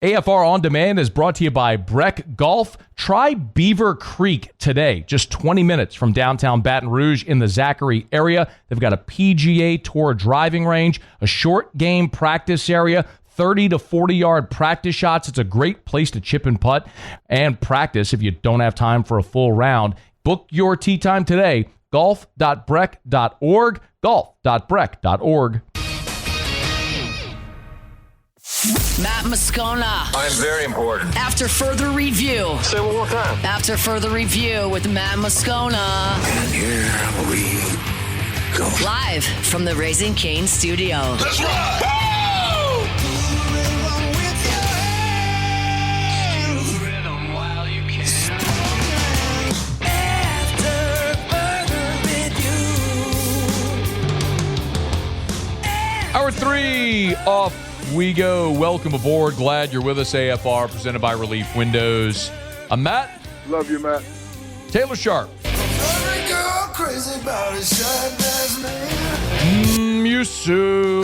AFR On Demand is brought to you by Breck Golf. Try Beaver Creek today, just 20 minutes from downtown Baton Rouge in the Zachary area. They've got a PGA Tour driving range, a short game practice area, 30 to 40-yard practice shots. It's a great place to chip and putt and practice if you don't have time for a full round. Book your tee time today, golf.breck.org, golf.breck.org. Matt Moscona. I'm very important. After further review. Say it one more time. After further review with Matt Moscona. And here we go. Live from the Raising Cane studio. Let's ride! Hour 3 off we go. Welcome aboard. Glad you're with us. AFR presented by Relief Windows. I'm Matt. Love you, Matt. Taylor Sharp. Musso.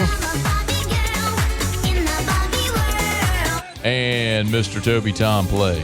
And Mr. Toby Tom Play.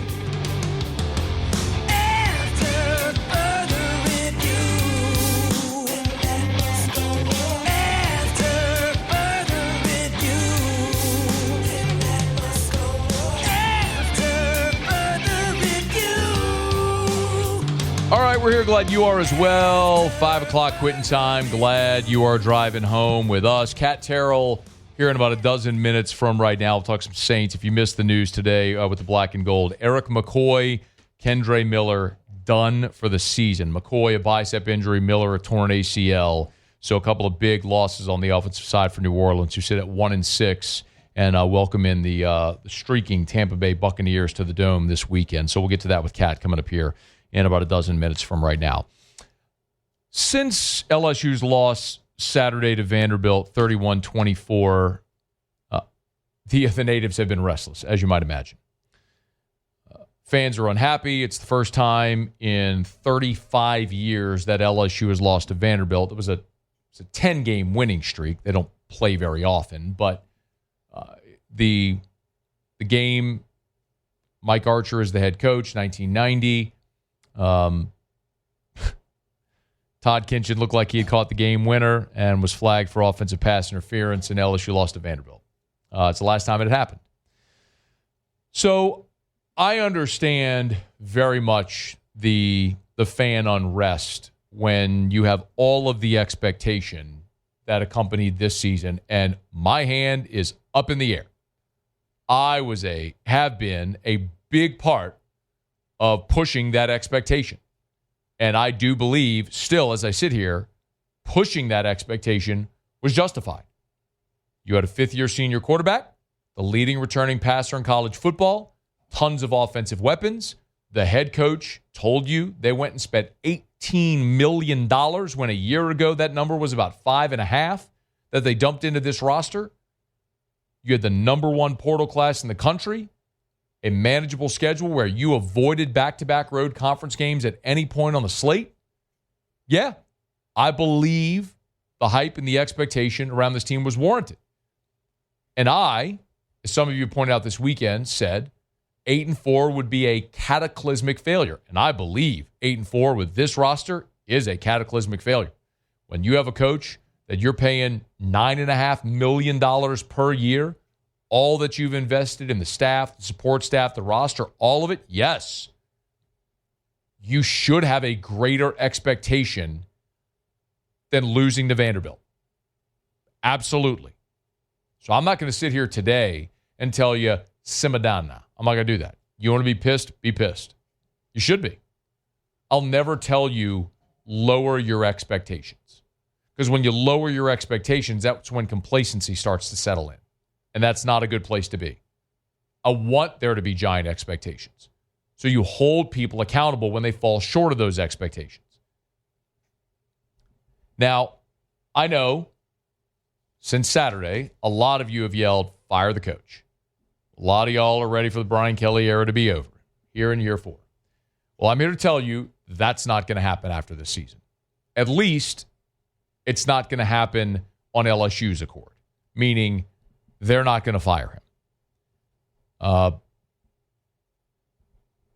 All right, we're here. Glad you are as well. 5 o'clock quitting time. Glad you are driving home with us. Terrell here in about a dozen minutes from right now. We'll talk some Saints. If you missed the news today with the black and gold, Erik McCoy, Kendre Miller done for the season. McCoy, a bicep injury, Miller, a torn ACL. So a couple of big losses on the offensive side for New Orleans, who sit at 1-6 and welcome in the streaking Tampa Bay Buccaneers to the Dome this weekend. So we'll get to that with Cat coming up here in about a dozen minutes from right now. Since LSU's loss Saturday to Vanderbilt, 31-24, the natives have been restless, as you might imagine. Fans are unhappy. It's the first time in 35 years that LSU has lost to Vanderbilt. It was a 10-game winning streak. They don't play very often, but the game, Mike Archer is the head coach, 1990. Todd Kinchin looked like he had caught the game winner and was flagged for offensive pass interference, and LSU lost to Vanderbilt. It's the last time it had happened. So I understand very much the fan unrest when you have all of the expectation that accompanied this season, and my hand is up in the air. I have been a big part of pushing that expectation. And I do believe, still, as I sit here, pushing that expectation was justified. You had a fifth-year senior quarterback, the leading returning passer in college football, tons of offensive weapons. The head coach told you they went and spent $18 million when a year ago that number was about $5.5 million that they dumped into this roster. You had the number one portal class in the country, a manageable schedule where you avoided back-to-back road conference games at any point on the slate. Yeah, I believe the hype and the expectation around this team was warranted. And I, as some of you pointed out this weekend, said 8-4 would be a cataclysmic failure. And I believe 8-4 with this roster is a cataclysmic failure. When you have a coach that you're paying $9.5 million per year, all that you've invested in the staff, the support staff, the roster, all of it, yes. You should have a greater expectation than losing to Vanderbilt. Absolutely. So I'm not going to sit here today and tell you, Simadana. I'm not going to do that. You want to be pissed? Be pissed. You should be. I'll never tell you lower your expectations. Because when you lower your expectations, that's when complacency starts to settle in. And that's not a good place to be. I want there to be giant expectations. So you hold people accountable when they fall short of those expectations. Now, I know since Saturday, a lot of you have yelled, fire the coach. A lot of y'all are ready for the Brian Kelly era to be over here in year 4. Well, I'm here to tell you that's not going to happen after this season. At least it's not going to happen on LSU's accord, meaning they're not going to fire him. As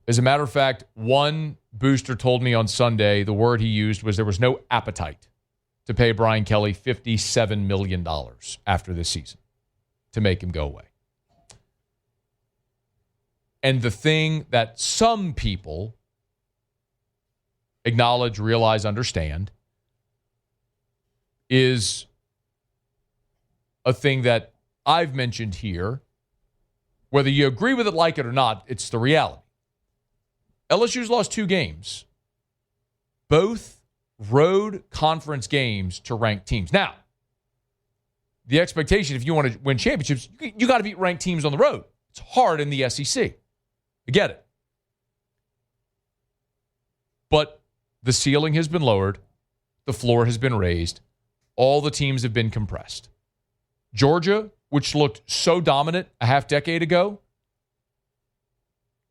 a matter of fact, one booster told me on Sunday the word he used was there was no appetite to pay Brian Kelly $57 million after this season to make him go away. And the thing that some people acknowledge, realize, understand is a thing that I've mentioned here. Whether you agree with it, like it or not, it's the reality. LSU's lost 2 games, both road conference games to ranked teams. Now, the expectation, if you want to win championships, you got to beat ranked teams on the road. It's hard in the SEC. I get it. But the ceiling has been lowered. The floor has been raised. All the teams have been compressed. Georgia, which looked so dominant a half decade ago,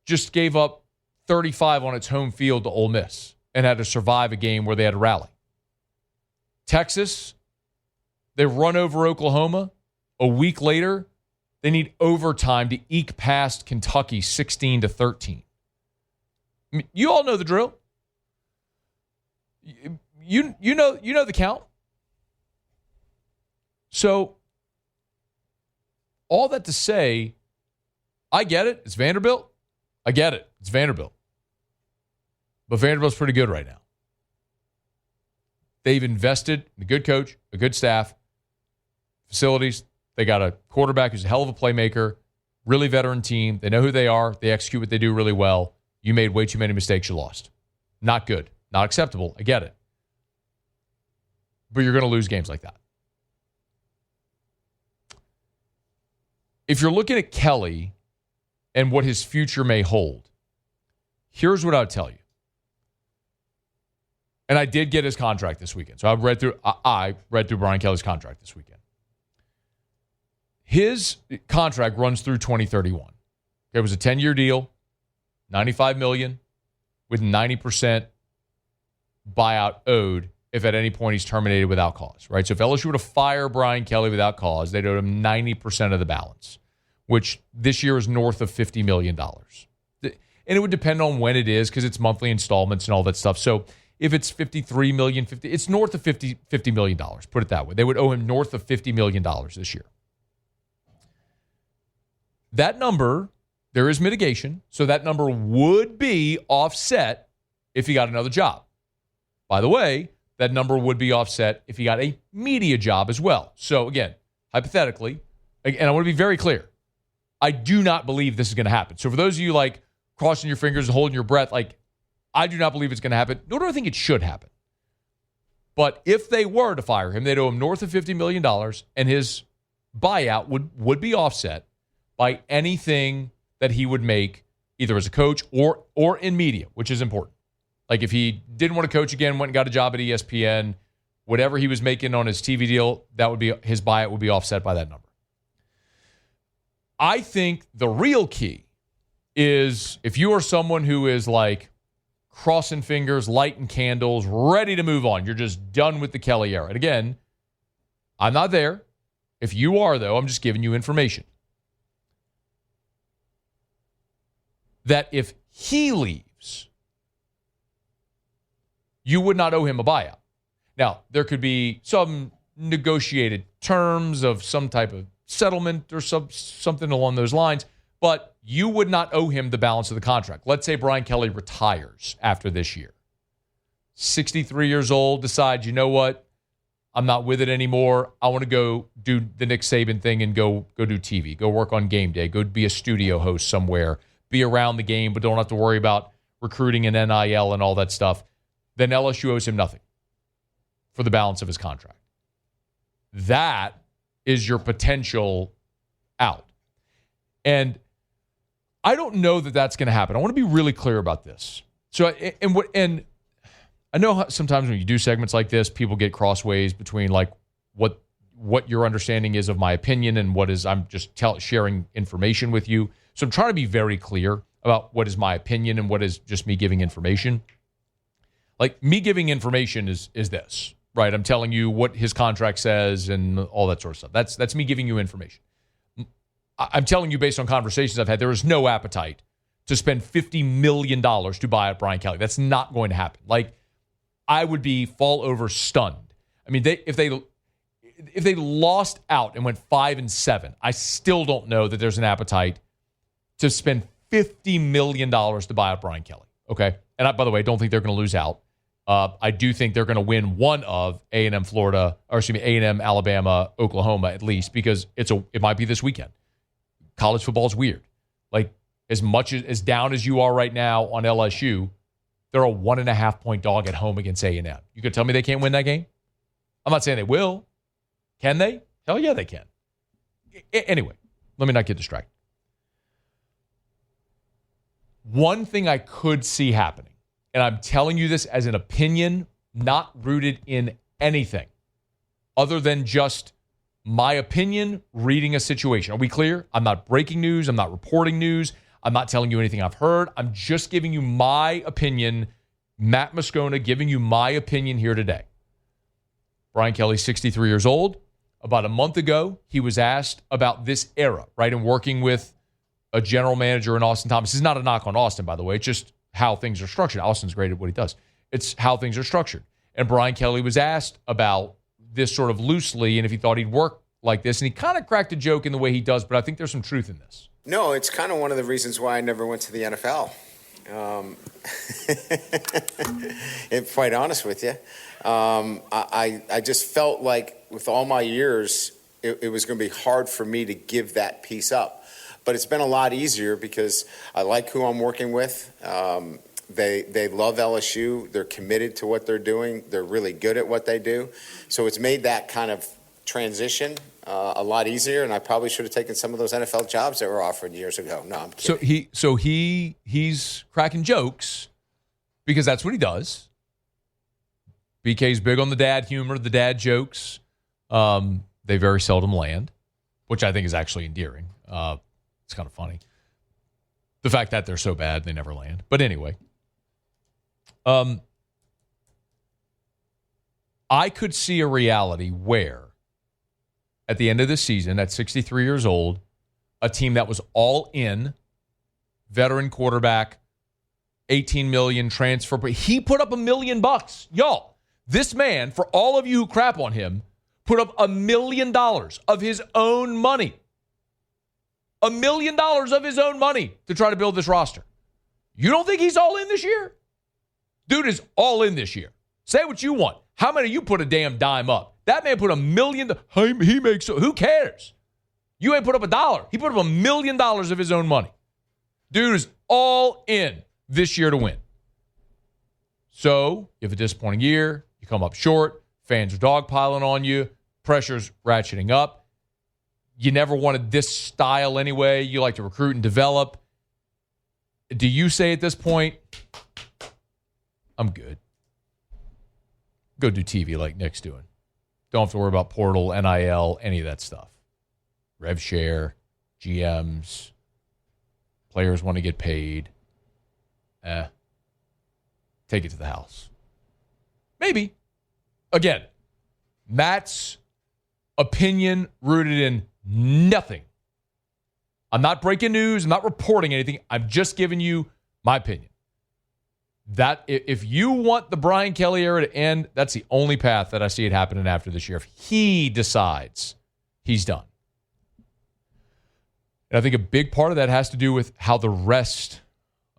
just gave up 35 on its home field to Ole Miss and had to survive a game where they had to rally. Texas, they run over Oklahoma. A week later, they need overtime to eke past Kentucky 16-13. I mean, you all know the drill. You know the count. So, all that to say, I get it. It's Vanderbilt. I get it. It's Vanderbilt. But Vanderbilt's pretty good right now. They've invested in a good coach, a good staff, facilities. They got a quarterback who's a hell of a playmaker, really veteran team. They know who they are. They execute what they do really well. You made way too many mistakes. You lost. Not good. Not acceptable. I get it. But you're going to lose games like that. If you're looking at Kelly and what his future may hold, here's what I would tell you. And I did get his contract this weekend. So I read through Brian Kelly's contract this weekend. His contract runs through 2031. It was a 10-year deal, $95 million, with 90% buyout owed if at any point he's terminated without cause, right? So if LSU were to fire Brian Kelly without cause, they'd owe him 90% of the balance, which this year is north of $50 million. And it would depend on when it is because it's monthly installments and all that stuff. So if it's $53 million, it's north of $50 million, put it that way. They would owe him north of $50 million this year. That number, there is mitigation, so that number would be offset if he got another job. By the way, that number would be offset if he got a media job as well. So again, hypothetically, and I want to be very clear, I do not believe this is going to happen. So for those of you like crossing your fingers and holding your breath, like I do not believe it's going to happen, nor do I think it should happen. But if they were to fire him, they'd owe him north of $50 million, and his buyout would be offset by anything that he would make either as a coach or in media, which is important. Like if he didn't want to coach again, went and got a job at ESPN, whatever he was making on his TV deal, that would be his buyout would be offset by that number. I think the real key is if you are someone who is like crossing fingers, lighting candles, ready to move on, you're just done with the Kelly era. And again, I'm not there. If you are, though, I'm just giving you information. That if he leaves, you would not owe him a buyout. Now, there could be some negotiated terms of some type of settlement or something along those lines, but you would not owe him the balance of the contract. Let's say Brian Kelly retires after this year. 63 years old, decides, you know what? I'm not with it anymore. I want to go do the Nick Saban thing and go do TV, go work on game day, go be a studio host somewhere, be around the game, but don't have to worry about recruiting and NIL and all that stuff. Then LSU owes him nothing for the balance of his contract. That is your potential out. And I don't know that that's going to happen. I want to be really clear about this. So, and I know how sometimes when you do segments like this, people get crossways between like what your understanding is of my opinion and what is I'm just sharing information with you. So I'm trying to be very clear about what is my opinion and what is just me giving information. Like me giving information is this, right? I'm telling you what his contract says and all that sort of stuff. That's me giving you information. I'm telling you based on conversations I've had, there is no appetite to spend $50 million to buy out Brian Kelly. That's not going to happen. Like, I would fall over stunned. I mean, if they lost out and went 5-7, I still don't know that there's an appetite to spend $50 million to buy out Brian Kelly. Okay? And I, by the way, don't think they're going to lose out. I do think they're going to win one of A&M Florida, or excuse me, A&M Alabama, Oklahoma at least, because it might be this weekend. College football is weird. Like, as much as down as you are right now on LSU, they're a 1.5-point dog at home against A&M. You could tell me they can't win that game? I'm not saying they will. Can they? Hell yeah, they can. Anyway, let me not get distracted. One thing I could see happening, and I'm telling you this as an opinion, not rooted in anything other than just my opinion reading a situation. Are we clear? I'm not breaking news. I'm not reporting news. I'm not telling you anything I've heard. I'm just giving you my opinion. Matt Moscona giving you my opinion here today. Brian Kelly's 63 years old. About a month ago, he was asked about this era, right, and working with a general manager in Austin Thomas. This is not a knock on Austin, by the way. It's just how things are structured. Austin's great at what he does. It's how things are structured. And Brian Kelly was asked about this sort of loosely and if he thought he'd work like this. And he kind of cracked a joke in the way he does, but I think there's some truth in this. No, it's kind of one of the reasons why I never went to the NFL. If quite honest with you, I just felt like with all my years, it was going to be hard for me to give that piece up. But it's been a lot easier because I like who I'm working with. They love LSU. They're committed to what they're doing. They're really good at what they do. So it's made that kind of transition a lot easier, and I probably should have taken some of those NFL jobs that were offered years ago. No, I'm kidding. So he's cracking jokes because that's what he does. BK's big on the dad humor, the dad jokes. They very seldom land, which I think is actually endearing. It's kind of funny. The fact that they're so bad, they never land. But anyway, I could see a reality where at the end of the season, at 63 years old, a team that was all in, veteran quarterback, $18 million transfer, but he put up $1 million. Y'all, this man, for all of you who crap on him, put up $1 million of his own money. $1 million of his own money to try to build this roster. You don't think he's all in this year? Dude is all in this year. Say what you want. How many of you put a damn dime up? That man put $1 million. He makes, who cares? You ain't put up $1. He put up $1 million of his own money. Dude is all in this year to win. So, you have a disappointing year. You come up short. Fans are dogpiling on you. Pressure's ratcheting up. You never wanted this style anyway. You like to recruit and develop. Do you say at this point, I'm good? Go do TV like Nick's doing. Don't have to worry about portal, NIL, any of that stuff. Rev share, GMs, players want to get paid. Take it to the house. Maybe. Again, Matt's opinion rooted in nothing. I'm not breaking news. I'm not reporting anything. I'm just giving you my opinion. That if you want the Brian Kelly era to end, that's the only path that I see it happening after this year. If he decides he's done. And I think a big part of that has to do with how the rest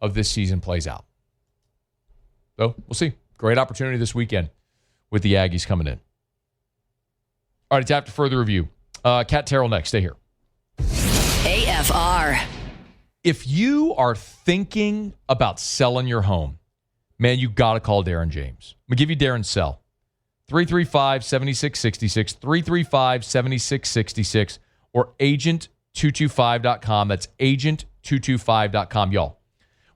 of this season plays out. So we'll see. Great opportunity this weekend with the Aggies coming in. All right, it's after further review. Cat Terrell next. Stay here. AFR. If you are thinking about selling your home, man, you got to call Darren James. I'm going to give you Darren's cell. 335-7666, 335-7666, or agent225.com. That's agent225.com. Y'all,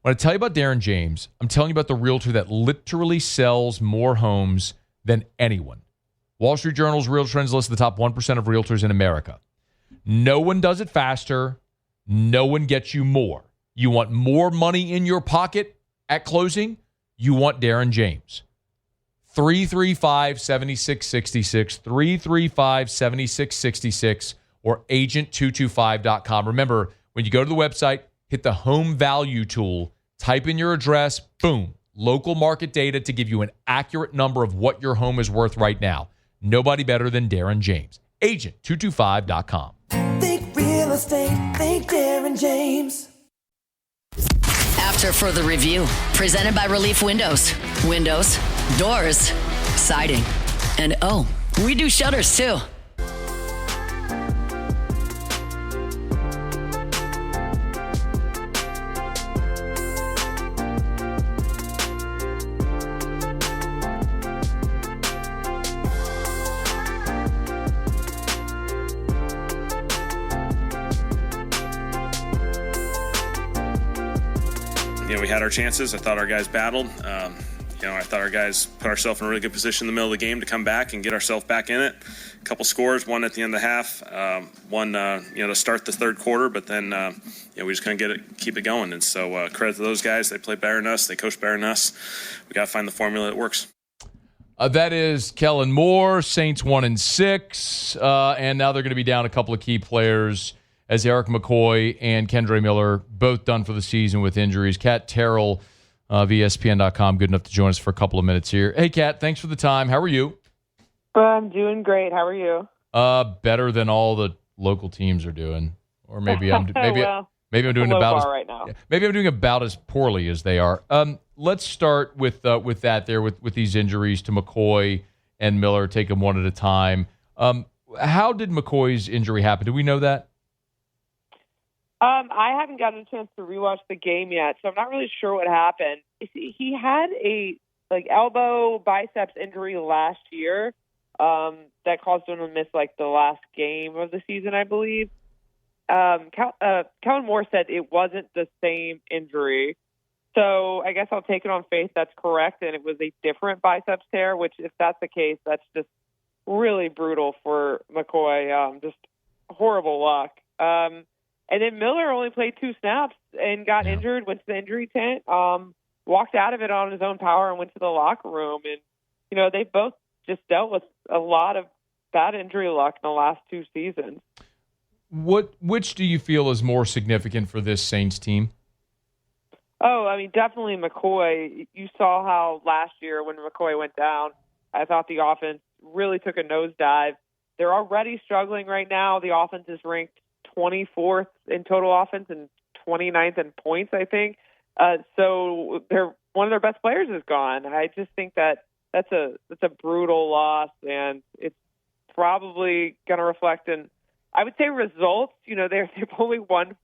when I tell you about Darren James, I'm telling you about the realtor that literally sells more homes than anyone. Wall Street Journal's Real Trends lists the top 1% of realtors in America. No one does it faster. No one gets you more. You want more money in your pocket at closing? You want Darren James. 335-7666, 335-7666, or agent225.com. Remember, when you go to the website, hit the home value tool, type in your address, boom, local market data to give you an accurate number of what your home is worth right now. Nobody better than Darren James. Agent225.com. Think real estate, think Darren James. After further review, presented by Relief Windows. Windows, doors, siding, and oh, we do shutters too. We had our chances. I thought our guys battled. I thought our guys put ourselves in a really good position in the middle of the game to come back and get ourselves back in it. A couple scores, one at the end of the half, one to start the third quarter, but then we just couldn't keep it going. And so credit to those guys. They play better than us. They coach better than us. We got to find the formula that works. That is Kellen Moore, Saints 1-6, and now they're going to be down a couple of key players as Erik McCoy and Kendre Miller, both done for the season with injuries. Terrell of ESPN.com, good enough to join us for a couple of minutes here. Hey, Kat, thanks for the time. How are you? I'm doing great. How are you? Better than all the local teams are doing, or maybe I'm well, maybe I'm doing about right now. Maybe I'm doing about as poorly as they are. Let's start with that there with these injuries to McCoy and Miller. Take them one at a time. How did McCoy's injury happen? Do we know that? I haven't gotten a chance to rewatch the game yet, so I'm not really sure what happened. He had a elbow biceps injury last year that caused him to miss the last game of the season, I believe. Kellen Moore said it wasn't the same injury, so I guess I'll take it on faith that's correct, and it was a different biceps tear. Which, if that's the case, that's just really brutal for McCoy. Just horrible luck. And then Miller only played 2 snaps and got injured, went to the injury tent, walked out of it on his own power and went to the locker room. And, they both just dealt with a lot of bad injury luck in the last 2 seasons. Which do you feel is more significant for this Saints team? Oh, I mean, definitely McCoy. You saw how last year when McCoy went down, I thought the offense really took a nosedive. They're already struggling right now. The offense is ranked 24th in total offense and 29th in points, I think. So one of their best players is gone. I just think that's a brutal loss, and it's probably going to reflect in, I would say, results. They've only won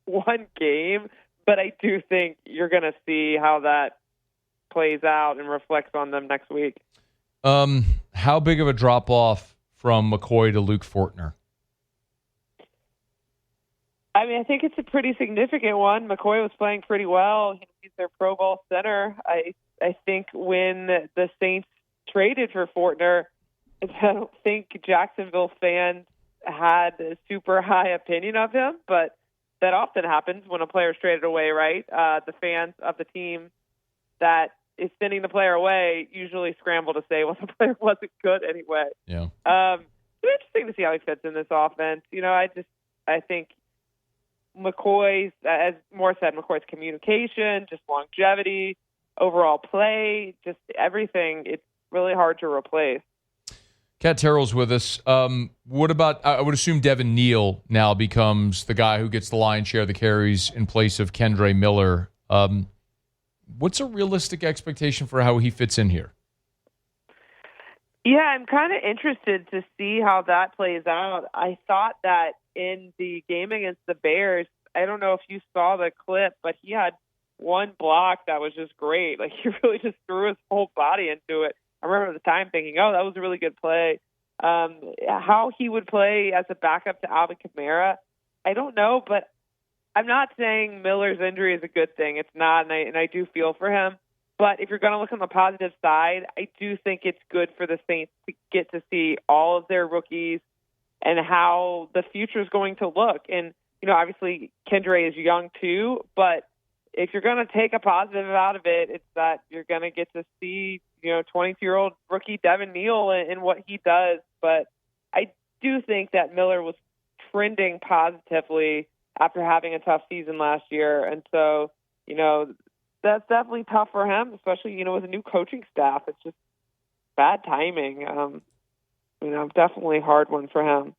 one game, but I do think you're going to see how that plays out and reflects on them next week. How big of a drop off from McCoy to Luke Fortner? I mean, I think it's a pretty significant one. McCoy was playing pretty well. He's their Pro Bowl center. I think when the Saints traded for Fortner, I don't think Jacksonville fans had a super high opinion of him, but that often happens when a player is traded away, right? The fans of the team that is sending the player away usually scramble to say, well, the player wasn't good anyway. Yeah. It's interesting to see how he fits in this offense. I think McCoy's, as Moore said, McCoy's communication, just longevity, overall play, just everything, it's really hard to replace. Kat Terrell's with us. What about, I would assume Devin Neal now becomes the guy who gets the lion's share of the carries in place of Kendre Miller. What's a realistic expectation for how he fits in here? Yeah, I'm kind of interested to see how that plays out. I thought that in the game against the Bears, I don't know if you saw the clip, but he had one block that was just great. He really just threw his whole body into it. I remember at the time thinking, oh, that was a really good play. How he would play as a backup to Alvin Kamara, I don't know, but I'm not saying Miller's injury is a good thing. It's not, and I do feel for him. But if you're going to look on the positive side, I do think it's good for the Saints to get to see all of their rookies and how the future is going to look. And, obviously Kendre is young too, but if you're going to take a positive out of it, it's that you're going to get to see, 22-year-old rookie Devin Neal and what he does. But I do think that Miller was trending positively after having a tough season last year. And so, that's definitely tough for him, especially, with a new coaching staff. It's just bad timing. Definitely a hard one for him.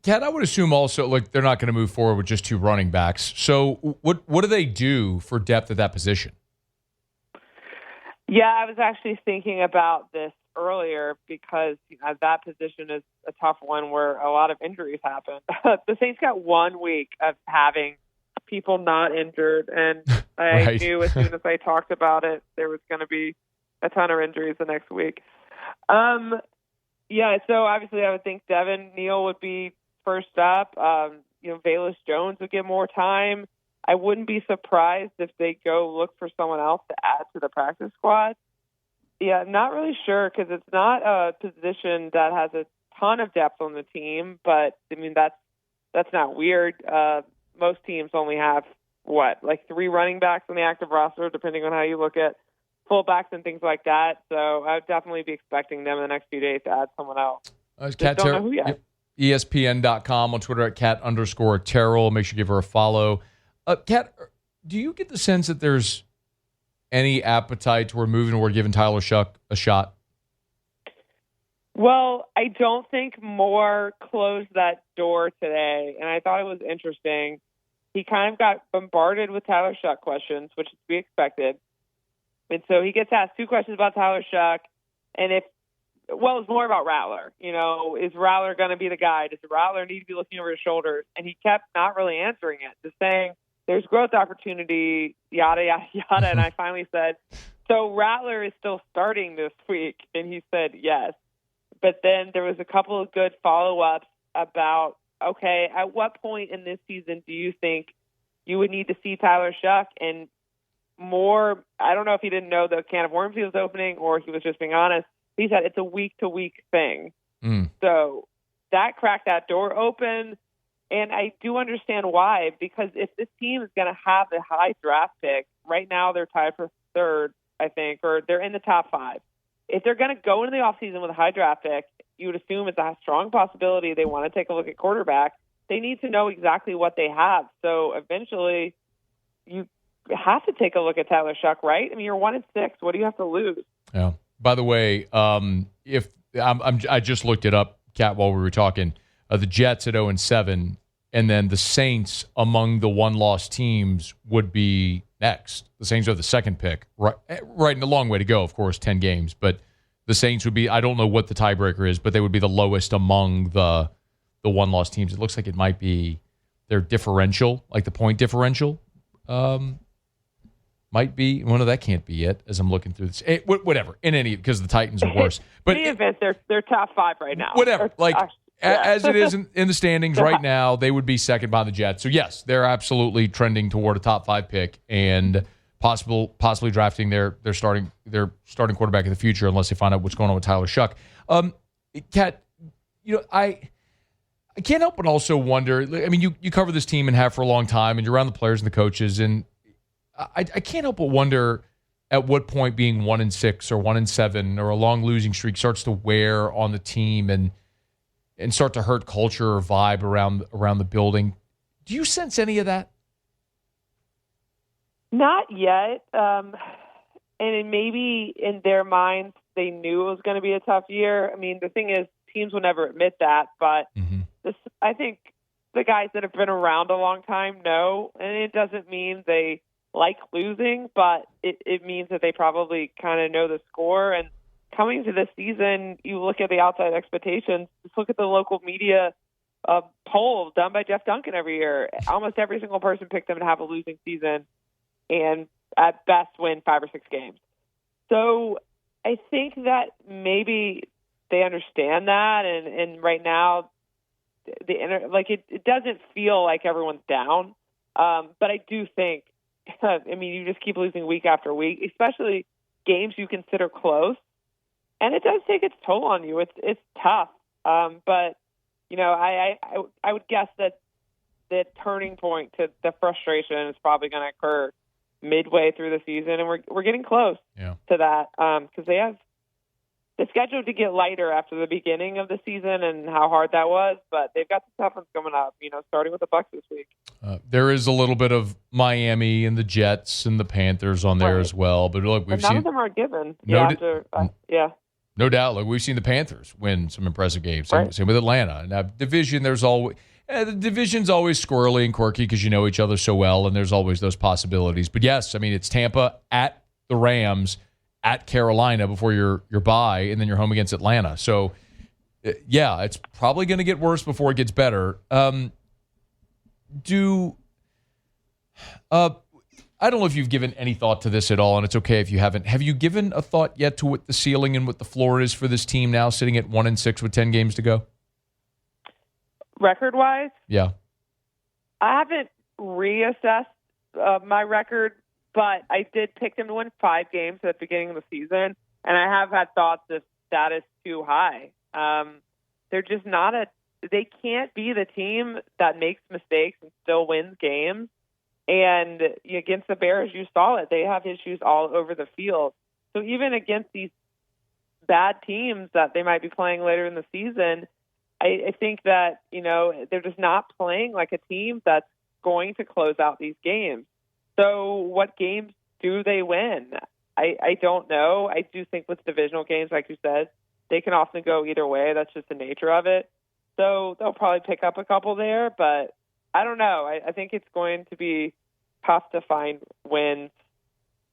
Kat, I would assume also, they're not going to move forward with just 2 running backs. So what do they do for depth at that position? Yeah, I was actually thinking about this earlier because that position is a tough one where a lot of injuries happen. The Saints got 1 week of having people not injured, and I Right. knew as soon as I talked about it, there was going to be a ton of injuries the next week. So obviously I would think Devin Neal would be first up. Velus Jones would get more time. I wouldn't be surprised if they go look for someone else to add to the practice squad. Yeah, I'm not really sure because it's not a position that has a ton of depth on the team. But I mean, that's not weird. Most teams only have 3 running backs on the active roster, depending on how you look at fullbacks and things like that. So I would definitely be expecting them in the next few days to add someone else. Kat don't know who yet. ESPN.com, on Twitter at @Kat_Terrell. Make sure you give her a follow. Kat, do you get the sense that there's any appetite toward moving or giving Tyler Shuck a shot? Well, I don't think Moore closed that door today, and I thought it was interesting. He kind of got bombarded with Tyler Shuck questions, which is to be expected. And so he gets asked 2 questions about Tyler Shuck, and it's more about Rattler. Is Rattler going to be the guy? Does Rattler need to be looking over his shoulders? And he kept not really answering it, just saying, there's growth opportunity, yada, yada, yada. And I finally said, so Rattler is still starting this week? And he said, yes. But then there was a couple of good follow-ups about, okay, at what point in this season do you think you would need to see Tyler Shuck? And Moore, I don't know if he didn't know the can of worms he was opening or he was just being honest. He said it's a week-to-week thing. So that cracked that door open, and I do understand why, because if this team is going to have a high draft pick, right now they're tied for 3rd, I think, or they're in the top 5. If they're going to go into the offseason with a high draft pick, you would assume it's a strong possibility they want to take a look at quarterback. They need to know exactly what they have. So eventually you have to take a look at Tyler Shuck, right? I mean, you're 1-6. What do you have to lose? Yeah. By the way, if I just looked it up, Kat, while we were talking, the Jets at 0-7, and then the Saints among the 1-loss teams would be next. The Saints are the 2nd pick, right, and a long way to go, of course, 10 games. But the Saints would be, I don't know what the tiebreaker is, but they would be the lowest among the 1-loss teams. It looks like it might be their differential, like the point differential. Might be one of that. Can't be it as I'm looking through this. Whatever. Because the Titans are worse. But in any event, they're top 5 right now. Whatever. As it is in the standings right now, they would be second behind the Jets. So yes, they're absolutely trending toward a top 5 pick and possibly drafting their starting quarterback in the future, unless they find out what's going on with Tyler Shuck. Kat, I can't help but also wonder. I mean, you cover this team and have for a long time, and you're around the players and the coaches, and I can't help but wonder at what point being 1-6 or 1-7 or a long losing streak starts to wear on the team and start to hurt culture or vibe around the building. Do you sense any of that? Not yet. And maybe in their minds they knew it was going to be a tough year. I mean, the thing is, teams will never admit that, but I think the guys that have been around a long time know, and it doesn't mean they like losing, but it means that they probably kind of know the score. And coming to this season, you look at the outside expectations, just look at the local media poll done by Jeff Duncan every year. Almost every single person picked them to have a losing season and at best win 5 or 6 games. So I think that maybe they understand that, and right now it doesn't feel like everyone's down. But I do think, I mean, you just keep losing week after week, especially games you consider close, and it does take its toll on you. It's tough, but I would guess that the turning point to the frustration is probably going to occur midway through the season, and we're getting close to that because they have the schedule to get lighter after the beginning of the season and how hard that was, but they've got some tough ones coming up, starting with the Bucs this week. There is a little bit of Miami and the Jets and the Panthers on there as well, but look, none of them are given. No doubt. Look, we've seen the Panthers win some impressive games. Right. Same with Atlanta. Now, division, there's always the division's always squirrely and quirky because you know each other so well, and there's always those possibilities. But yes, I mean, it's Tampa at the Rams, at Carolina before your bye, and then you're home against Atlanta. So, yeah, it's probably going to get worse before it gets better. I don't know if you've given any thought to this at all, and it's okay if you haven't. Have you given a thought yet to what the ceiling and what the floor is for this team now, sitting at 1-6 with 10 games to go? Record-wise? Yeah. I haven't reassessed my record, but I did pick them to win 5 games at the beginning of the season, and I have had thoughts if that is too high. They're just not they can't be the team that makes mistakes and still wins games. And against the Bears, you saw it. They have issues all over the field. So even against these bad teams that they might be playing later in the season, I think that, they're just not playing like a team that's going to close out these games. So what games do they win? I don't know. I do think with divisional games, like you said, they can often go either way. That's just the nature of it. So they'll probably pick up a couple there, but I don't know. I think it's going to be tough to find wins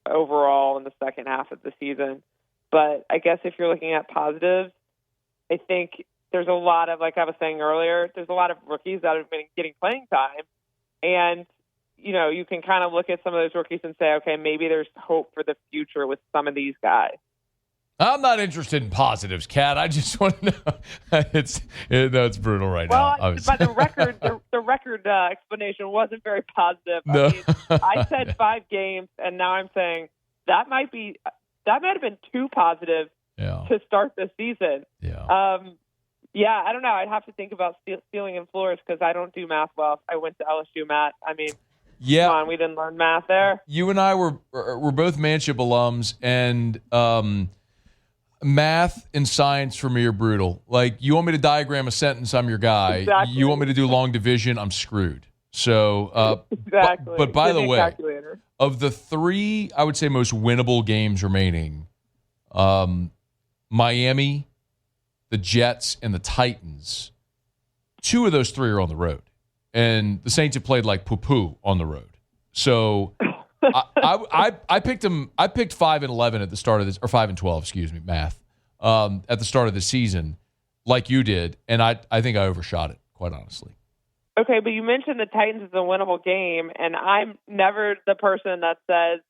overall in the second half of the season. But I guess if you're looking at positives, I think there's a lot of, like I was saying earlier, there's a lot of rookies that have been getting playing time. And, you can kind of look at some of those rookies and say, okay, maybe there's hope for the future with some of these guys. I'm not interested in positives, Kat. I just want to know. It's brutal right now. Well, but the record explanation wasn't very positive. No. I said 5 games, and now I'm saying that might have been too positive to start the season. Yeah. I don't know. I'd have to think about ceiling and floors because I don't do math well. I went to LSU, Matt. I mean, come on, we didn't learn math there. You and I were both Manship alums, and math and science for me are brutal. Like, you want me to diagram a sentence, I'm your guy. Exactly. You want me to do long division, I'm screwed. So, exactly. But by the way, calculator. Of the 3, I would say most winnable games remaining, Miami, the Jets, and the Titans, 2 of those 3 are on the road. And the Saints have played like poo-poo on the road. So I picked them. I picked 5-11 at the start of this, or 5-12, excuse me, math, at the start of the season, like you did, and I think I overshot it, quite honestly. Okay, but you mentioned the Titans is a winnable game, and I'm never the person that says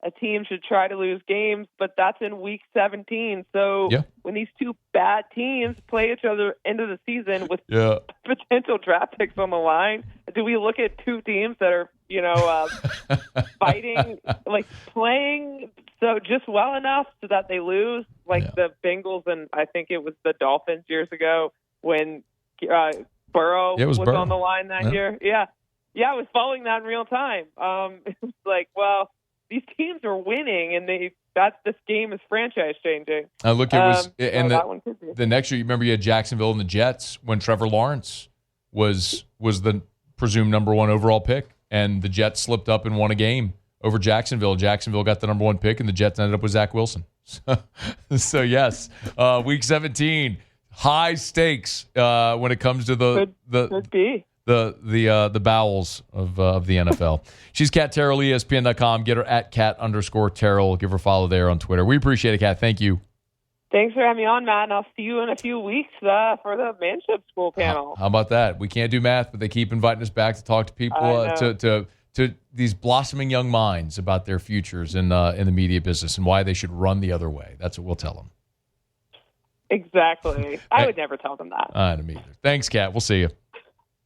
a team should try to lose games, but that's in week 17. So when these 2 bad teams play each other into the season with potential draft picks on the line, do we look at 2 teams that are, fighting, like playing so just well enough so that they lose, like the Bengals and I think it was the Dolphins years ago when Burrow was on the line that year. Yeah, I was following that in real time. It was like, well, these teams are winning, and this game is franchise changing. Look, it was, and the next year, you remember you had Jacksonville and the Jets when Trevor Lawrence was the presumed number 1 overall pick, and the Jets slipped up and won a game over Jacksonville. Jacksonville got the number 1 pick, and the Jets ended up with Zach Wilson. So yes, week 17, high stakes when it comes to the bowels of the NFL. She's Kat Terrell, ESPN.com. Get her at @Kat_Terrell. Give her a follow there on Twitter. We appreciate it, Kat. Thank you. Thanks for having me on, Matt, and I'll see you in a few weeks for the Manship School panel. How about that? We can't do math, but they keep inviting us back to talk to people, to these blossoming young minds about their futures in the media business and why they should run the other way. That's what we'll tell them. Exactly. I would never tell them that. I don't either. Thanks, Kat. We'll see you.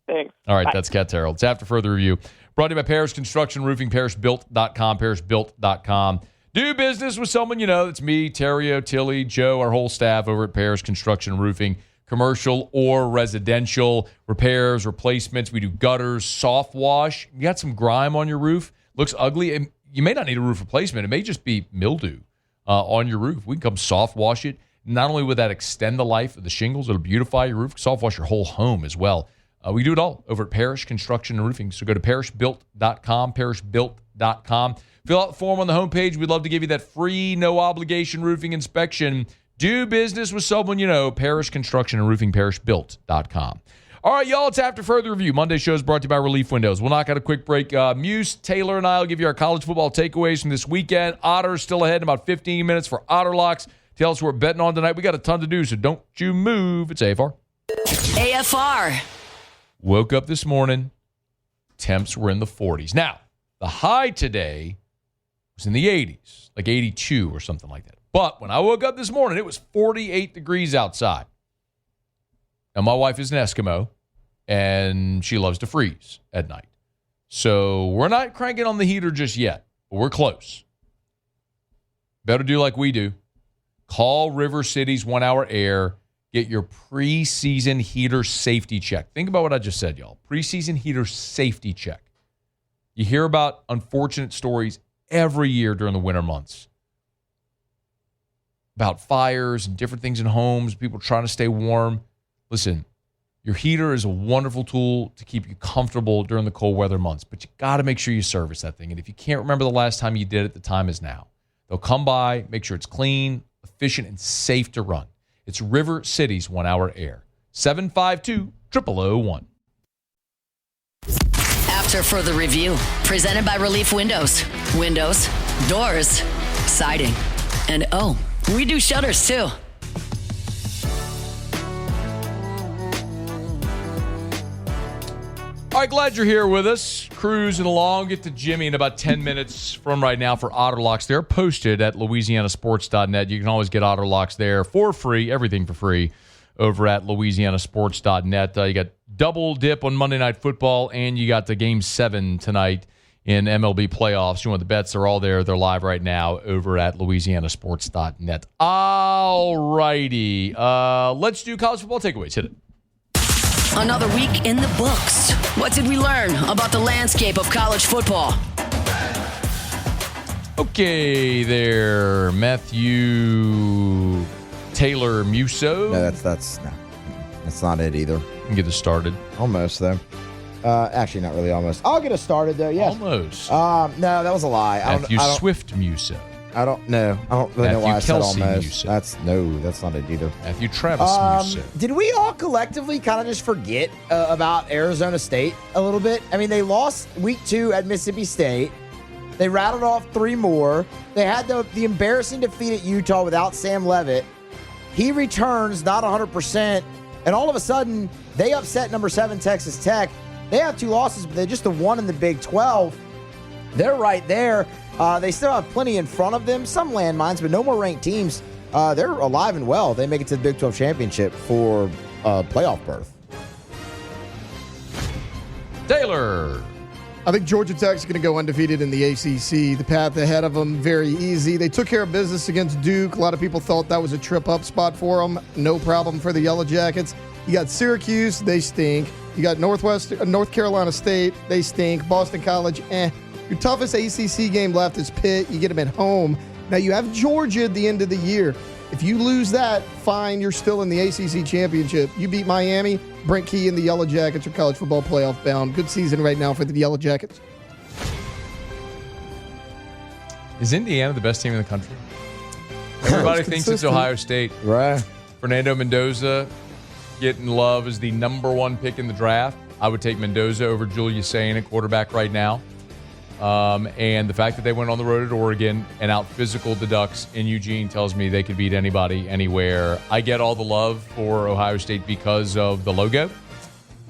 Thanks. All right, Bye. That's Kat Terrell. It's After Further Review. Brought to you by Parrish Construction Roofing, ParrishBuilt.com, ParrishBuilt.com. Do business with someone you know. That's me, Terrio, Tilly, Joe, our whole staff over at Parrish Construction Roofing, commercial or residential repairs, replacements. We do gutters, soft wash. You got some grime on your roof, looks ugly, and you may not need a roof replacement. It may just be mildew on your roof. We can come soft wash it. Not only would that extend the life of the shingles, it'll beautify your roof, soft wash your whole home as well. We do it all over at Parish Construction and Roofing. So go to parishbuilt.com, parishbuilt.com. Fill out the form on the homepage. We'd love to give you that free, no-obligation roofing inspection. Do business with someone you know. Parish Construction and Roofing, parishbuilt.com. All right, y'all, it's After Further Review. Monday show is brought to you by Relief Windows. We'll knock out a quick break. Muse, Taylor, and I will give you our college football takeaways from this weekend. Otter's still ahead in about 15 minutes for Otter Locks. Tell us what we're betting on tonight. We got a ton to do, so don't you move. It's AFR. AFR. Woke up this morning. Temps were in the 40s. Now, the high today was in the 80s, like 82 or something like that. But when I woke up this morning, it was 48 degrees outside. Now, my wife is an Eskimo, and she loves to freeze at night. So we're not cranking on the heater just yet, but we're close. Better do like we do. Call River City's 1 Hour Air. Get your preseason heater safety check. Think about what I just said, y'all. Preseason heater safety check. You hear about unfortunate stories every year during the winter months about fires and different things in homes, people trying to stay warm. Listen, your heater is a wonderful tool to keep you comfortable during the cold weather months, but you got to make sure you service that thing. And if you can't remember the last time you did it, the time is now. They'll come by, make sure it's clean, efficient, and safe to run. It's River City's 1 Hour Air. 752-0001. After Further Review, presented by Relief Windows. Windows, doors, siding. And we do shutters too. All right, glad you're here with us. Cruising along. Get to Jimmy in about 10 minutes from right now for Otter Locks. They're posted at louisianasports.net. You can always get Otter Locks there for free, everything for free, over at louisianasports.net. You got double dip on Monday Night Football, and you got the Game 7 tonight in MLB playoffs. You want the bets, they're all there. They're live right now over at louisianasports.net. All righty. Let's do college football takeaways. Hit it. Another week in the books. What did we learn about the landscape of college football? Okay, there, Matthew Taylor Musso. No, that's not it either. You can get us started. Almost though. Actually, not really. Almost. I'll get us started though. Yes. Almost. No, that was a lie. Matthew Swift Musso. I don't know. I don't really know why I said Kelsey almost. Musso. That's not it either. Matthew Travis Musso. Did we all collectively kind of just forget about Arizona State a little bit? I mean, they lost week 2 at Mississippi State. They rattled off 3 more. They had the embarrassing defeat at Utah without Sam Leavitt. He returns not 100%, and all of a sudden, they upset number 7 Texas Tech. They have 2 losses, but they're just the 1 in the Big 12. They're right there. They still have plenty in front of them, some landmines, but no more ranked teams. They're alive and well. They make it to the Big 12 championship for playoff berth. Taylor. I think Georgia Tech's going to go undefeated in the ACC. The path ahead of them, very easy. They took care of business against Duke. A lot of people thought that was a trip-up spot for them. No problem for the Yellow Jackets. You got Syracuse, they stink. You got North Carolina State, they stink. Boston College, Your toughest ACC game left is Pitt. You get them at home. Now you have Georgia at the end of the year. If you lose that, fine, you're still in the ACC championship. You beat Miami, Brent Key and the Yellow Jackets are college football playoff bound. Good season right now for the Yellow Jackets. Is Indiana the best team in the country? Everybody thinks it's Ohio State. Right. Fernando Mendoza getting love as the number 1 pick in the draft. I would take Mendoza over Julius Sain at quarterback right now. And the fact that they went on the road at Oregon and out physical the Ducks in Eugene tells me they could beat anybody, anywhere. I get all the love for Ohio State because of the logo.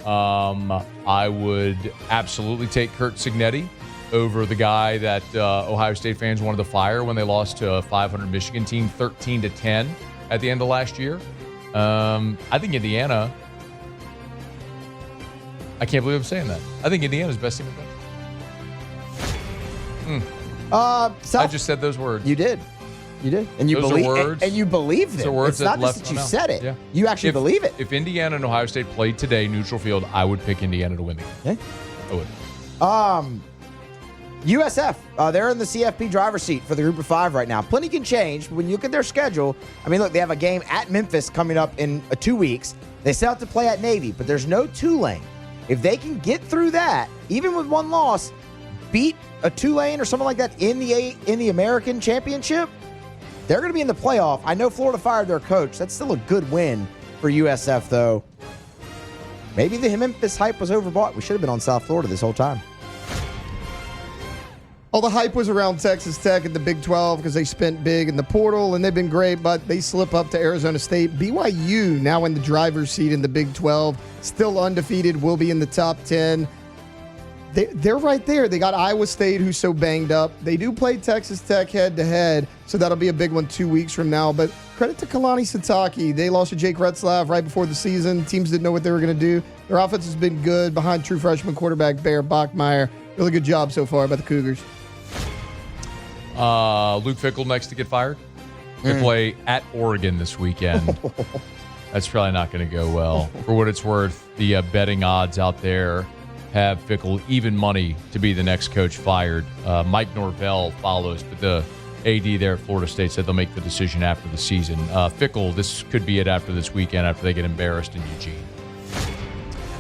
I would absolutely take Kurt Cignetti over the guy that Ohio State fans wanted to fire when they lost to a 500 Michigan team 13-10 at the end of last year. I think Indiana, I can't believe I'm saying that. I think Indiana's best team in the country. I just said those words. You did. And you those believe are words. And you believe them. Words it's not just that you said it. Yeah. You actually believe it. If Indiana and Ohio State played today, neutral field, I would pick Indiana to win the game. Yeah. I would. USF, they're in the CFB driver's seat for the group of 5 right now. Plenty can change. When you look at their schedule, I mean, look, they have a game at Memphis coming up in 2 weeks. They still have to play at Navy, but there's no Tulane. If they can get through that, even with one loss, beat a Tulane or something like that in the American Championship, they're going to be in the playoff. I know Florida fired their coach. That's still a good win for USF, though. Maybe the Memphis hype was overbought. We should have been on South Florida this whole time. All the hype was around Texas Tech at the Big 12 because they spent big in the portal, and they've been great, but they slip up to Arizona State. BYU now in the driver's seat in the Big 12, still undefeated, will be in the top 10. They're right there. They got Iowa State, who's so banged up. They do play Texas Tech head-to-head, so that'll be a big one 2 weeks from now. But credit to Kalani Sitake. They lost to Jake Retzlaff right before the season. Teams didn't know what they were going to do. Their offense has been good behind true freshman quarterback Bear Bachmeier. Really good job so far by the Cougars. Luke Fickell next to get fired. They play at Oregon this weekend. That's probably not going to go well. For what it's worth, the betting odds out there have Fickell even money to be the next coach fired. Mike Norvell follows, but the AD there at Florida State said they'll make the decision after the season. Fickell, this could be it after this weekend after they get embarrassed in Eugene.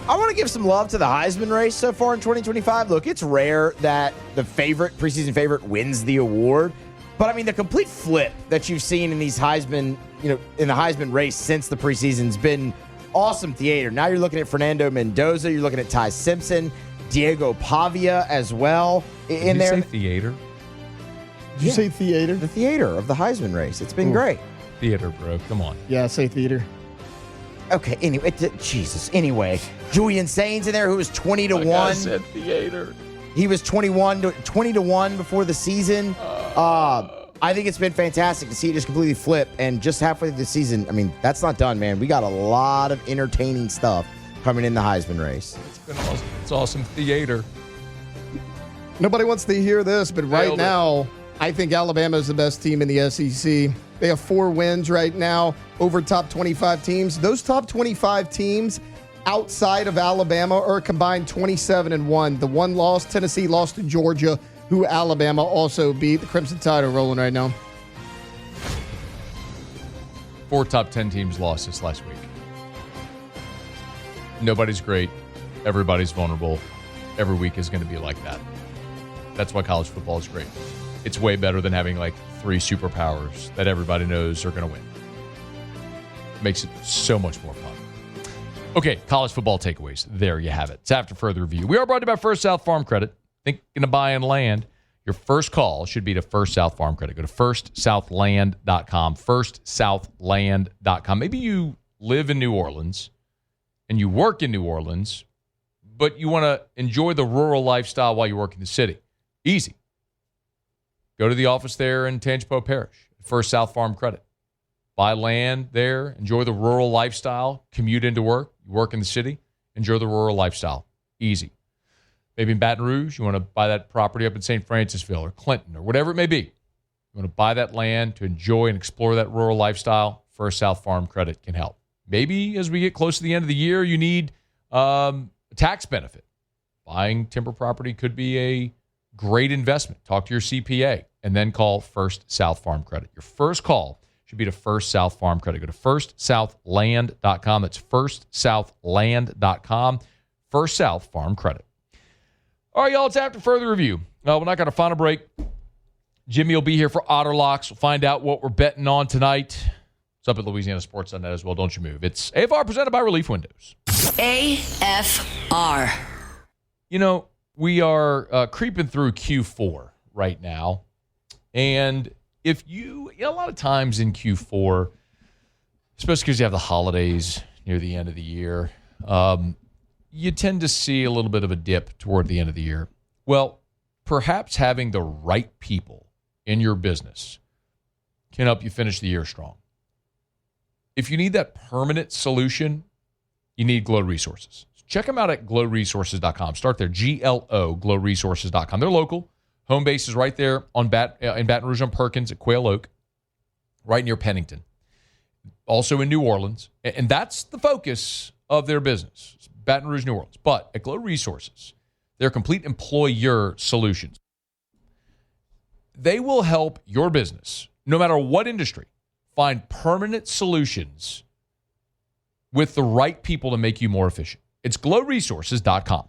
I want to give some love to the Heisman race so far in 2025. Look, it's rare that the preseason favorite wins the award. But, I mean, the complete flip that you've seen in these Heisman, in the Heisman race since the preseason's been awesome theater. Now you're looking at Fernando Mendoza. You're looking at Ty Simpson, Diego Pavia as well. Did you say theater? Did you say theater? The theater of the Heisman race. It's been great. Theater, bro. Come on. Yeah, say theater. Okay, anyway, Jesus. Anyway, Julian Sainz in there, who was 20-1. I said theater. He was 20-1 before the season. I think it's been fantastic to see it just completely flip. And just halfway through the season, I mean, that's not done, man. We got a lot of entertaining stuff coming in the Heisman race. It's been awesome. It's awesome theater. Nobody wants to hear this, but right now, I think Alabama is the best team in the SEC. They have 4 wins right now over top 25 teams. Those top 25 teams outside of Alabama are a combined 27-1. The one loss, Tennessee lost to Georgia, who Alabama also beat. The Crimson Tide are rolling right now. 4 top 10 teams lost this last week. Nobody's great. Everybody's vulnerable. Every week is going to be like that. That's why college football is great. It's way better than having like 3 superpowers that everybody knows are going to win. Makes it so much more fun. Okay, college football takeaways. There you have it. It's after further review. We are brought to you by First South Farm Credit. Thinking of buying land? Your first call should be to First South Farm Credit. Go to firstsouthland.com. Firstsouthland.com. Maybe you live in New Orleans and you work in New Orleans, but you want to enjoy the rural lifestyle while you work in the city. Easy. Go to the office there in Tangipahoa Parish, First South Farm Credit. Buy land there, enjoy the rural lifestyle, commute into work, you work in the city, enjoy the rural lifestyle. Easy. Maybe in Baton Rouge, you want to buy that property up in St. Francisville or Clinton or whatever it may be. You want to buy that land to enjoy and explore that rural lifestyle, First South Farm Credit can help. Maybe as we get close to the end of the year, you need a tax benefit. Buying timber property could be a great investment. Talk to your CPA and then call First South Farm Credit. Your first call should be to First South Farm Credit. Go to firstsouthland.com. That's firstsouthland.com. First South Farm Credit. All right, y'all, it's after further review. We're not going to final break. Jimmy will be here for Otter Locks. We'll find out what we're betting on tonight. It's up at LouisianaSports.net as well. Don't you move. It's AFR presented by Relief Windows. AFR. We are creeping through Q4 right now. And if a lot of times in Q4, especially because you have the holidays near the end of the year, you tend to see a little bit of a dip toward the end of the year. Well, perhaps having the right people in your business can help you finish the year strong. If you need that permanent solution, you need Glow Resources. Check them out at glowresources.com. Start there, GLO, glowresources.com. They're local. Home base is right there in Baton Rouge on Perkins at Quail Oak, right near Pennington. Also in New Orleans. And that's the focus of their business, Baton Rouge, New Orleans. But at Glow Resources, they're complete employer solutions. They will help your business, no matter what industry, find permanent solutions with the right people to make you more efficient. It's glowresources.com.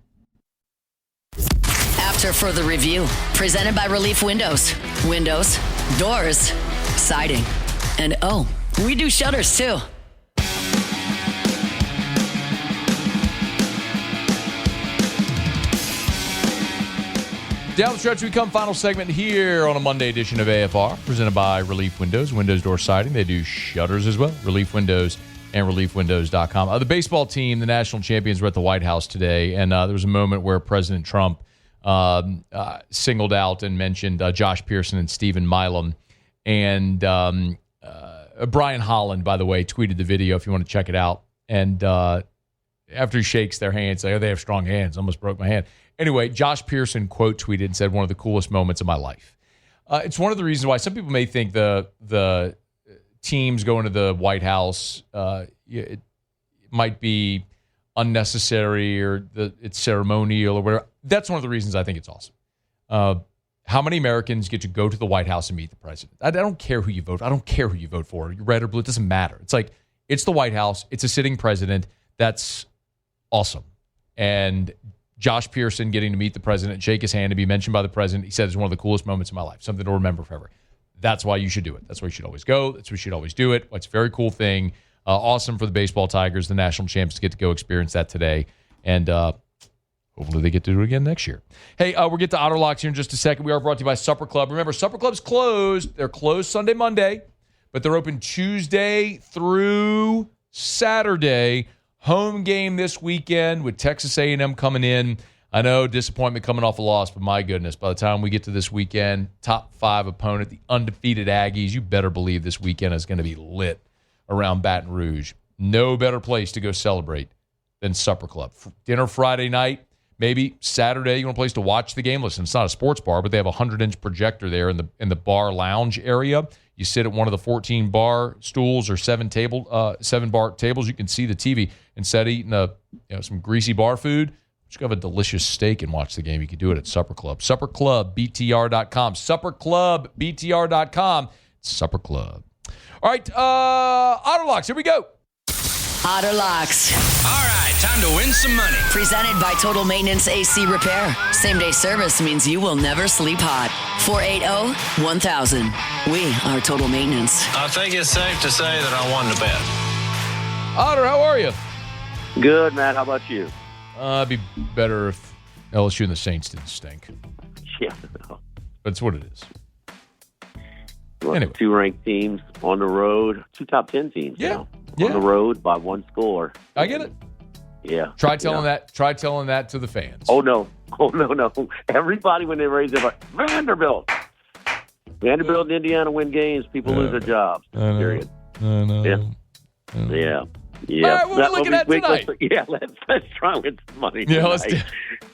After further review, presented by Relief Windows. Windows, doors, siding, and we do shutters too. Down the stretch, we come final segment here on a Monday edition of AFR, presented by Relief Windows, Windows Door Siding. They do shutters as well, Relief Windows and ReliefWindows.com. The baseball team, the national champions, were at the White House today, and there was a moment where President Trump singled out and mentioned Josh Pearson and Stephen Milam. And Brian Holland, by the way, tweeted the video if you want to check it out. And after he shakes their hands, they have strong hands. Almost broke my hand. Anyway, Josh Pearson quote tweeted and said, one of the coolest moments of my life. It's one of the reasons why some people may think the teams going to the White House, it might be unnecessary or it's ceremonial or whatever. That's one of the reasons I think it's awesome. How many Americans get to go to the White House and meet the president? I don't care who you vote. I don't care who you vote for. You're red or blue. It doesn't matter. It's like, it's the White House. It's a sitting president. That's awesome. And Josh Pearson getting to meet the president, shake his hand, and be mentioned by the president, he said it's one of the coolest moments of my life, something to remember forever. That's why you should do it. That's why you should always go. That's why you should always do it. It's a very cool thing. Awesome for the baseball Tigers, the national champs, to get to go experience that today. And hopefully they get to do it again next year. Hey, we'll get to Auto Locks here in just a second. We are brought to you by Supper Club. Remember, Supper Club's closed. They're closed Sunday, Monday, but they're open Tuesday through Saturday. Home game this weekend with Texas A&M coming in. I know, disappointment coming off a loss, but my goodness, by the time we get to this weekend, top 5 opponent, the undefeated Aggies, you better believe this weekend is going to be lit around Baton Rouge. No better place to go celebrate than Supper Club. Dinner Friday night, maybe Saturday, you want a place to watch the game. Listen, it's not a sports bar, but they have a 100-inch projector there in the bar lounge area. You sit at one of the 14 bar stools or 7 bar tables. You can see the TV. Instead of eating some greasy bar food, just have a delicious steak and watch the game. You can do it at Supper Club. SupperClubBTR.com. SupperClubBTR.com. Supper Club. All right, Auto Locks. Here we go. Auto Locks. All right, time to win some money. Presented by Total Maintenance AC Repair. Same-day service means you will never sleep hot. 480-1000. We are Total Maintenance. I think it's safe to say that I won the bet. Otter, how are you? Good, Matt. How about you? It'd be better if LSU and the Saints didn't stink. Yeah. That's what it is. Well, anyway. 2 ranked teams on the road, 2 top 10 teams now. On the road by 1 score. I get it. Yeah. Try telling that to the fans. Oh, no. Everybody, when they raise their voice, Vanderbilt and Indiana win games, people lose their jobs. Period. I know. Yeah. All right, what are we looking at tonight? Let's try with some money. Yeah, let's do.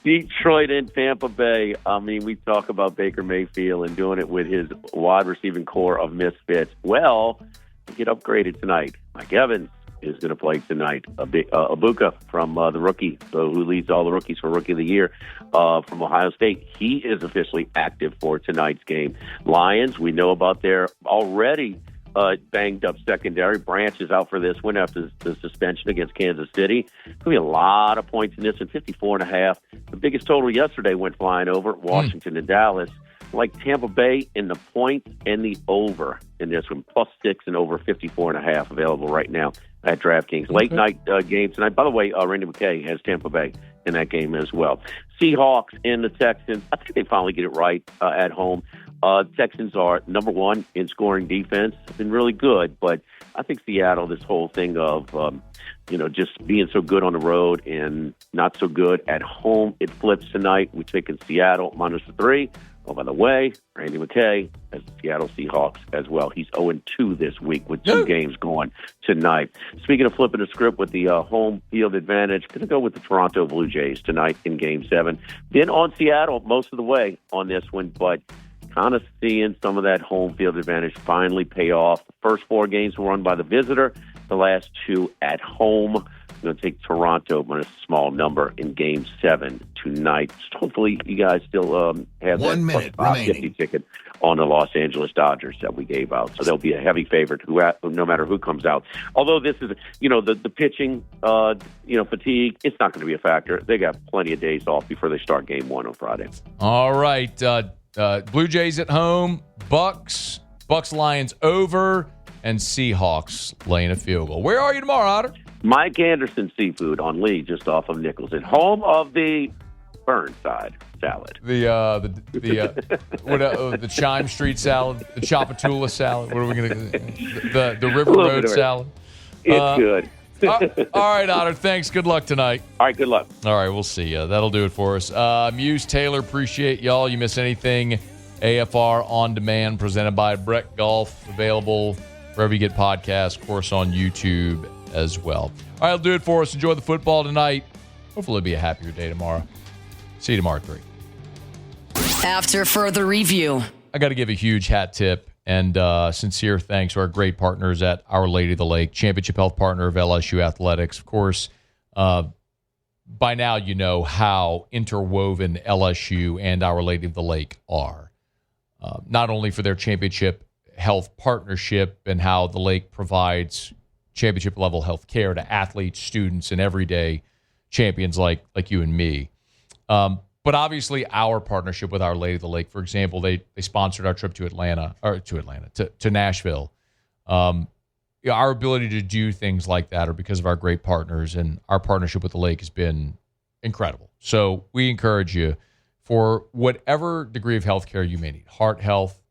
Detroit and Tampa Bay. I mean, we talk about Baker Mayfield and doing it with his wide receiving core of misfits. Well, we get upgraded tonight. Mike Evans is going to play tonight. Ibuka from the rookie, who leads all the rookies for Rookie of the Year from Ohio State. He is officially active for tonight's game. Lions, we know about their already banged up secondary. Branch is out for this one after the suspension against Kansas City. There'll be a lot of points in this one, 54.5. The biggest total yesterday went flying over, Washington and Dallas. Like Tampa Bay in the points and the over in this one, +6 and over 54.5 available right now at DraftKings. Late night game tonight. By the way, Randy McKay has Tampa Bay in that game as well. Seahawks and the Texans. I think they finally get it right at home. Texans are number 1 in scoring defense. It's been really good, but I think Seattle, this whole thing of, just being so good on the road and not so good at home, it flips tonight. We're taking Seattle -3. Oh, by the way, Randy McKay has the Seattle Seahawks as well. He's 0-2 this week with 2 games going tonight. Speaking of flipping the script with the home field advantage, going to go with the Toronto Blue Jays tonight in Game 7. Been on Seattle most of the way on this one, but kind of seeing some of that home field advantage finally pay off. The first 4 games were run by the visitor. the last 2 at home. I'm going to take Toronto by a small number in Game 7 tonight. So hopefully you guys still have 1 that minute plus remaining. 550 ticket on the Los Angeles Dodgers that we gave out. So they'll be a heavy favorite no matter who comes out. Although this is, the pitching, fatigue, it's not going to be a factor. They got plenty of days off before they start Game 1 on Friday. All right. Blue Jays at home, Bucks Lions over, and Seahawks laying a field goal. Where are you tomorrow, Otter? Mike Anderson Seafood on Lee, just off of Nichols, at home of the Burnside salad. The Chime Street salad, the Chapatula salad. What are we going to? The River Road salad. It's good. All right, Otter. Thanks. Good luck tonight. All right. Good luck. All right. We'll see you. That'll do it for us. Muse, Taylor, appreciate y'all. You miss anything? AFR On Demand, presented by Breck Golf, available wherever you get podcasts, of course, on YouTube as well. All right, that'll do it for us. Enjoy the football tonight. Hopefully it'll be a happier day tomorrow. See you tomorrow at 3. After further review, I got to give a huge hat tip and sincere thanks to our great partners at Our Lady of the Lake, championship health partner of LSU Athletics. Of course, by now you know how interwoven LSU and Our Lady of the Lake are. Not only for their championship health partnership and how the Lake provides championship level health care to athletes, students, and everyday champions like you and me. But obviously our partnership with Our Lady of the Lake, for example, they sponsored our trip to Nashville. Our ability to do things like that are because of our great partners, and our partnership with the Lake has been incredible. So we encourage you, for whatever degree of healthcare you may need, heart health,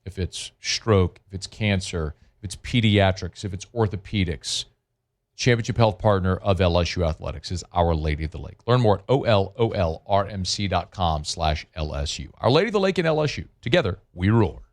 if it's stroke, if it's cancer, if it's pediatrics, if it's orthopedics, championship health partner of LSU Athletics is Our Lady of the Lake. Learn more at olrmc.com/LSU. Our Lady of the Lake and LSU. Together, we rule.